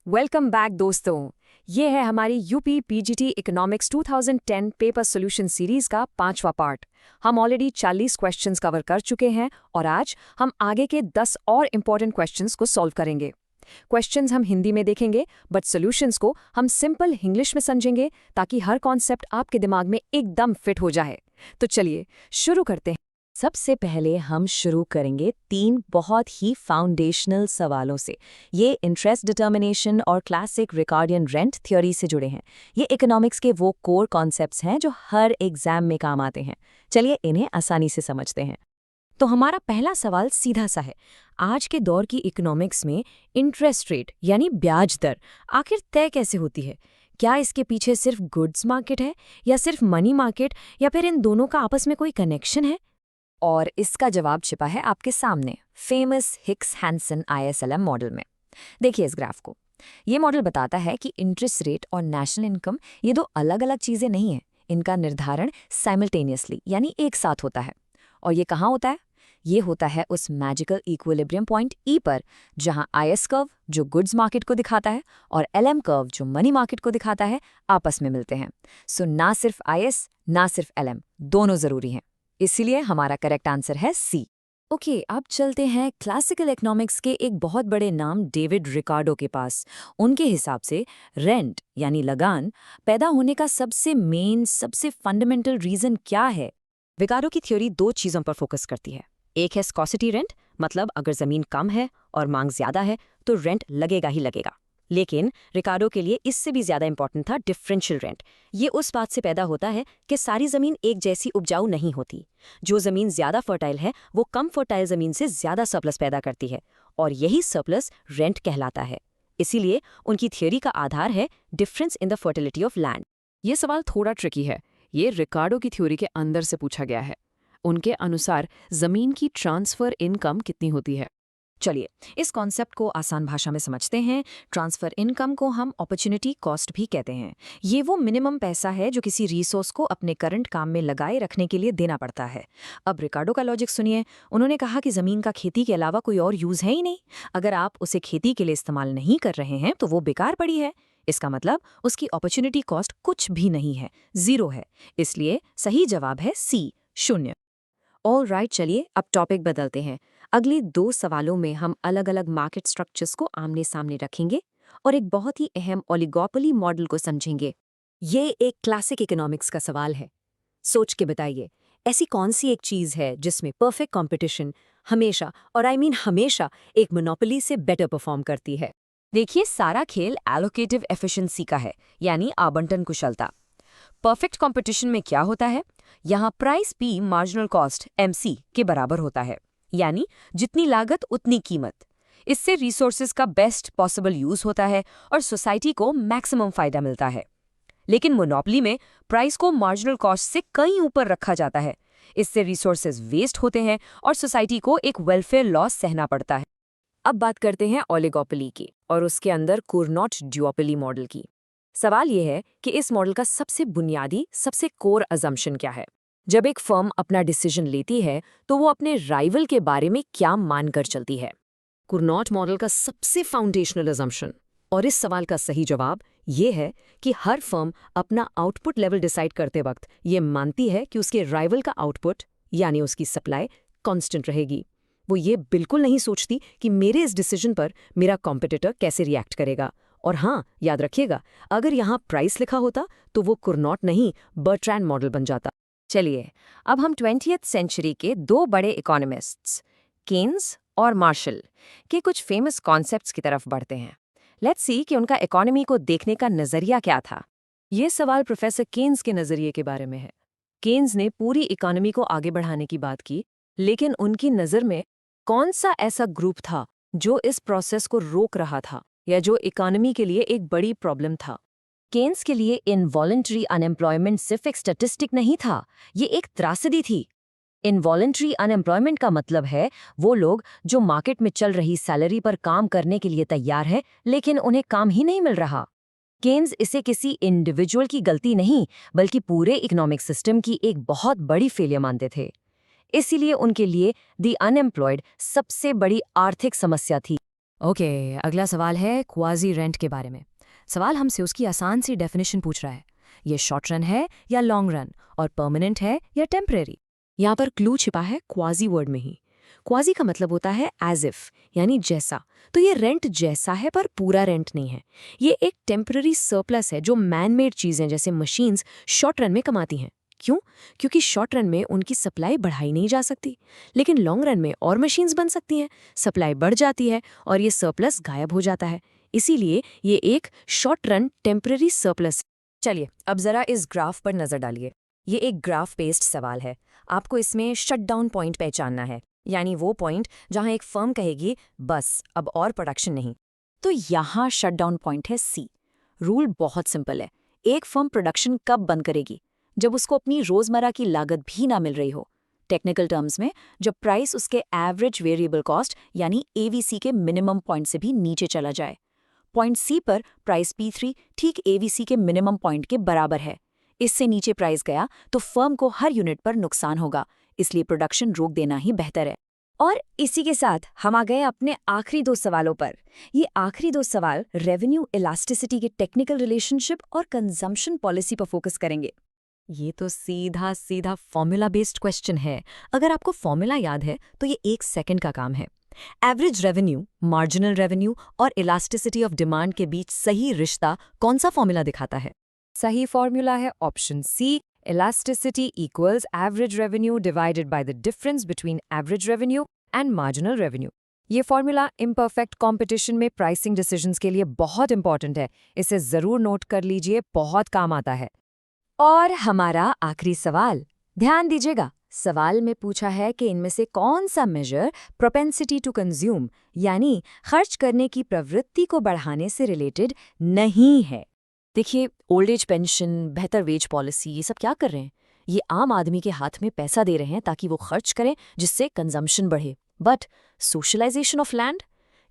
Welcome back दोस्तों। ये है हमारी UP PGT economics 2010 paper solution series का 5वां पार्ट। हम ऑलरेडी 40 क्वेश्चंस कवर कर चुके हैं और आज हम आगे के 10 और इम्पॉर्टेंट क्वेश्चंस को सॉल्व करेंगे। क्वेश्चंस हम हिंदी में देखेंगे बट सॉल्यूशंस को हम सिंपल इंग्लिश में समझेंगे ताकि हर कॉन्सेप्ट आपके दिमाग में एकदम फिट हो जाए। तो चलिए शुरू करते हैं। सबसे पहले हम शुरू करेंगे 3 बहुत ही फाउंडेशनल सवालों से। ये इंटरेस्ट डिटर्मिनेशन और क्लासिक रिकार्डियन रेंट थ्योरी से जुड़े हैं। ये इकोनॉमिक्स के वो कोर कॉन्सेप्ट्स हैं जो हर एग्जाम में काम आते हैं। चलिए इन्हें आसानी से समझते हैं। तो हमारा पहला सवाल सीधा सा है, आज के दौर की इकोनॉमिक्स में इंटरेस्ट रेट यानी ब्याज दर आखिर तय कैसे होती है? क्या इसके पीछे सिर्फ गुड्स मार्केट है या सिर्फ मनी मार्केट, या फिर इन दोनों का आपस में कोई कनेक्शन है? और इसका जवाब छिपा है आपके सामने फेमस हिक्स-हैंसन ISLM मॉडल में। देखिए इस ग्राफ को। ये मॉडल बताता है कि इंटरेस्ट रेट और नेशनल इनकम ये दो अलग अलग चीजें नहीं हैं। इनका निर्धारण साइमल्टेनियसली यानी एक साथ होता है। और ये कहाँ होता है? ये होता है उस मैजिकल इक्विलिब्रियम पॉइंट E पर, जहाँ IS कर्व जो गुड्स मार्केट को दिखाता है और LM कर्व जो मनी मार्केट को दिखाता है आपस में मिलते हैं। सो ना सिर्फ IS ना सिर्फ LM, दोनों जरूरी हैं। इसीलिए हमारा करेक्ट आंसर है सी। ओके, अब चलते हैं क्लासिकल इकोनॉमिक्स के एक बहुत बड़े नाम डेविड रिकार्डो के पास। उनके हिसाब से रेंट यानी लगान पैदा होने का सबसे फंडामेंटल रीजन क्या है? रिकार्डो की थ्योरी 2 चीज़ों पर फोकस करती है। एक है स्कॉसिटी रेंट, मतलब अगर ज़मीन कम है और मांग ज़्यादा है तो रेंट लगेगा ही लगेगा। लेकिन रिकार्डो के लिए इससे भी ज़्यादा इंपॉर्टेंट था डिफरेंशियल रेंट। ये उस बात से पैदा होता है कि सारी ज़मीन एक जैसी उपजाऊ नहीं होती। जो ज़मीन ज़्यादा फर्टाइल है वो कम फर्टाइल ज़मीन से ज़्यादा सरप्लस पैदा करती है और यही सरप्लस रेंट कहलाता है। इसीलिए उनकी थियोरी का आधार है difference in the fertility of land. ये सवाल थोड़ा ट्रिकी है। ये रिकार्डो की थ्योरी के अंदर से पूछा गया है। उनके अनुसार ज़मीन की ट्रांसफ़र इनकम कितनी होती है? चलिए इस कॉन्सेप्ट को आसान भाषा में समझते हैं। ट्रांसफर इनकम को हम अपॉर्चुनिटी कॉस्ट भी कहते हैं। ये वो मिनिमम पैसा है जो किसी रिसोर्स को अपने करंट काम में लगाए रखने के लिए देना पड़ता है। अब रिकार्डो का लॉजिक सुनिए। उन्होंने कहा कि ज़मीन का खेती के अलावा कोई और यूज़ है ही नहीं। अगर आप उसे खेती के लिए इस्तेमाल नहीं कर रहे हैं तो वो बेकार पड़ी है। इसका मतलब उसकी अपॉर्चुनिटी कॉस्ट कुछ भी नहीं है, 0 है। इसलिए सही जवाब है सी, 0। ऑल राइट, चलिए अब टॉपिक बदलते हैं। अगले 2 सवालों में हम अलग अलग मार्केट स्ट्रक्चर्स को आमने सामने रखेंगे और एक बहुत ही अहम ओलिगोपोली मॉडल को समझेंगे। ये एक क्लासिक इकोनॉमिक्स का सवाल है। सोच के बताइए, ऐसी कौन सी एक चीज़ है जिसमें परफेक्ट कंपटीशन हमेशा, और हमेशा, एक मोनोपोली से बेटर परफॉर्म करती है? देखिए सारा खेल एलोकेटिव एफिशिएंसी का है, यानी आवंटन कुशलता। परफेक्ट कंपटीशन में क्या होता है? यहाँ price P marginal cost MC के बराबर होता है, यानी जितनी लागत उतनी कीमत। इससे रिसोर्सेज का बेस्ट पॉसिबल यूज होता है और सोसाइटी को मैक्सिमम फायदा मिलता है। लेकिन मोनोपोली में प्राइस को मार्जिनल कॉस्ट से कहीं ऊपर रखा जाता है। इससे रिसोर्सेज वेस्ट होते हैं और सोसाइटी को एक वेलफेयर लॉस सहना पड़ता है। अब बात करते हैं ओलिगोपोली की और उसके अंदर कुर्नॉट ड्यूओपोली मॉडल की। सवाल यह है कि इस मॉडल का सबसे बुनियादी, सबसे कोर अजम्पशन क्या है? जब एक फर्म अपना डिसीजन लेती है तो वो अपने राइवल के बारे में क्या मानकर चलती है? कुर्नॉट मॉडल का सबसे फाउंडेशनल अजम्पशन। और इस सवाल का सही जवाब ये है कि हर फर्म अपना आउटपुट लेवल डिसाइड करते वक्त ये मानती है कि उसके राइवल का आउटपुट यानी उसकी सप्लाई कांस्टेंट रहेगी। वो ये बिल्कुल नहीं सोचती कि मेरे इस डिसीजन पर मेरा कॉम्पिटिटर कैसे रिएक्ट करेगा। और हाँ, याद रखिएगा, अगर यहाँ प्राइस लिखा होता तो वो कुर्नॉट नहीं बर्ट्रैंड मॉडल बन जाता। चलिए अब हम 20th सेंचुरी के 2 बड़े इकोनॉमिस्ट्स केन्स और मार्शल के कुछ फेमस कॉन्सेप्ट्स की तरफ बढ़ते हैं। लेट्स सी कि उनका इकोनॉमी को देखने का नजरिया क्या था। ये सवाल प्रोफेसर केन्स के नजरिए के बारे में है। केन्स ने पूरी इकोनॉमी को आगे बढ़ाने की बात की, लेकिन उनकी नज़र में कौन सा ऐसा ग्रुप था जो इस प्रोसेस को रोक रहा था या जो इकोनॉमी के लिए एक बड़ी प्रॉब्लम था? केन्स के लिए इनवॉलंटरी अनएम्प्लॉयमेंट सिर्फ एक स्टैटिस्टिक नहीं था, ये एक त्रासदी थी। इनवॉलंटरी अनएम्प्लॉयमेंट का मतलब है वो लोग जो मार्केट में चल रही सैलरी पर काम करने के लिए तैयार हैं लेकिन उन्हें काम ही नहीं मिल रहा। केन्स इसे किसी इंडिविजुअल की गलती नहीं बल्कि पूरे इकोनॉमिक सिस्टम की एक बहुत बड़ी फेलियर मानते थे। इसीलिए उनके लिए द अनएम्प्लॉयड सबसे बड़ी आर्थिक समस्या थी। ओके, अगला सवाल है क्वाजी रेंट के बारे में। सवाल हमसे उसकी आसान सी डेफिनेशन पूछ रहा है। ये शॉर्ट रन है या लॉन्ग रन, और परमानेंट है या टेम्परेरी। यहाँ पर क्लू छिपा है क्वाजी वर्ड में ही। क्वाजी का मतलब होता है एज इफ, यानी जैसा। तो ये रेंट जैसा है पर पूरा रेंट नहीं है। ये एक टेम्पररी सरप्लस है जो मैन मेड चीज़ें जैसे मशीन्स शॉर्ट रन में कमाती हैं। क्यों? क्योंकि शॉर्ट रन में उनकी सप्लाई बढ़ाई नहीं जा सकती, लेकिन लॉन्ग रन में और मशीन्स बन सकती हैं, सप्लाई बढ़ जाती है और ये सरप्लस गायब हो जाता है। इसीलिए ये एक शॉर्ट रन टेम्पररी सरप्लस। चलिए अब जरा इस ग्राफ पर नजर डालिए। ये एक ग्राफ बेस्ड सवाल है। आपको इसमें शटडाउन पॉइंट पहचानना है, यानी वो पॉइंट जहां एक फर्म कहेगी बस अब और प्रोडक्शन नहीं। तो यहाँ शटडाउन पॉइंट है सी। रूल बहुत सिंपल है। एक फर्म प्रोडक्शन कब बंद करेगी? जब उसको अपनी रोजमर्रा की लागत भी ना मिल रही हो। टेक्निकल टर्म्स में जब प्राइस उसके एवरेज वेरिएबल कॉस्ट यानी एवीसी के मिनिमम पॉइंट से भी नीचे चला जाए। पॉइंट सी पर प्राइस P3 ठीक एवीसी के मिनिमम पॉइंट के बराबर है। इससे नीचे प्राइस गया तो फर्म को हर यूनिट पर नुकसान होगा, इसलिए प्रोडक्शन रोक देना ही बेहतर है। और इसी के साथ हम आ गए अपने आखिरी दो सवालों पर। ये आखिरी दो सवाल रेवेन्यू इलास्टिसिटी के टेक्निकल रिलेशनशिप और कंजम्पशन पॉलिसी पर फोकस करेंगे। ये तो सीधा सीधा फॉर्मूला बेस्ड क्वेश्चन है। अगर आपको फॉर्मूला याद है तो ये 1 सेकंड का काम है। एवरेज रेवेन्यू, मार्जिनल रेवेन्यू और इलास्टिसिटी ऑफ डिमांड के बीच सही रिश्ता कौन सा फॉर्मूला दिखाता है? सही फॉर्मूला है option C, elasticity equals average revenue divided by the difference between average revenue and marginal revenue. ये फॉर्मूला इम्परफेक्ट कॉम्पिटिशन में प्राइसिंग डिसीजंस के लिए बहुत इंपॉर्टेंट है। इसे जरूर नोट कर लीजिए, बहुत काम आता है। और हमारा आखिरी सवाल, ध्यान दीजिएगा। सवाल में पूछा है कि इनमें से कौन सा मेजर प्रोपेंसिटी टू कंज्यूम यानी खर्च करने की प्रवृत्ति को बढ़ाने से रिलेटेड नहीं है। देखिए, ओल्ड एज पेंशन, बेहतर वेज पॉलिसी, ये सब क्या कर रहे हैं? ये आम आदमी के हाथ में पैसा दे रहे हैं ताकि वो खर्च करें, जिससे कंजम्पशन बढ़े। बट सोशलाइजेशन ऑफ लैंड,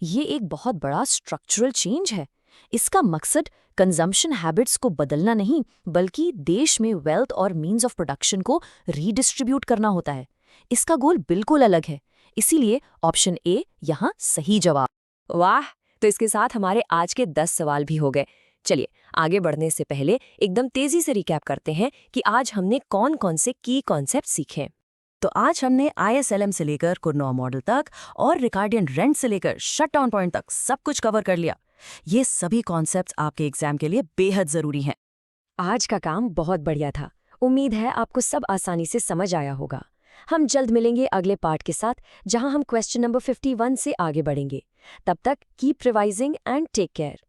ये एक बहुत बड़ा स्ट्रक्चरल चेंज है। इसका मकसद कंजम्पशन हैबिट्स को बदलना नहीं, बल्कि देश में वेल्थ और मीन्स ऑफ प्रोडक्शन को रीडिस्ट्रीब्यूट करना होता है। इसका गोल बिल्कुल अलग है। इसीलिए ऑप्शन ए यहाँ सही जवाब। वाह! तो इसके साथ हमारे आज के 10 सवाल भी हो गए। चलिए आगे बढ़ने से पहले एकदम तेजी से रिकैप करते हैं कि आज हमने कौन कौन से की कॉन्सेप्ट सीखे। तो आज हमने ISLM से लेकर कुरनॉ मॉडल तक और रिकार्डियन रेंट से लेकर शटडाउन पॉइंट तक सब कुछ कवर कर लिया। ये सभी कॉन्सेप्ट्स आपके एग्जाम के लिए बेहद जरूरी हैं। आज का काम बहुत बढ़िया था। उम्मीद है आपको सब आसानी से समझ आया होगा। हम जल्द मिलेंगे अगले पार्ट के साथ, जहां हम क्वेश्चन नंबर 51 से आगे बढ़ेंगे। तब तक keep revising and take care.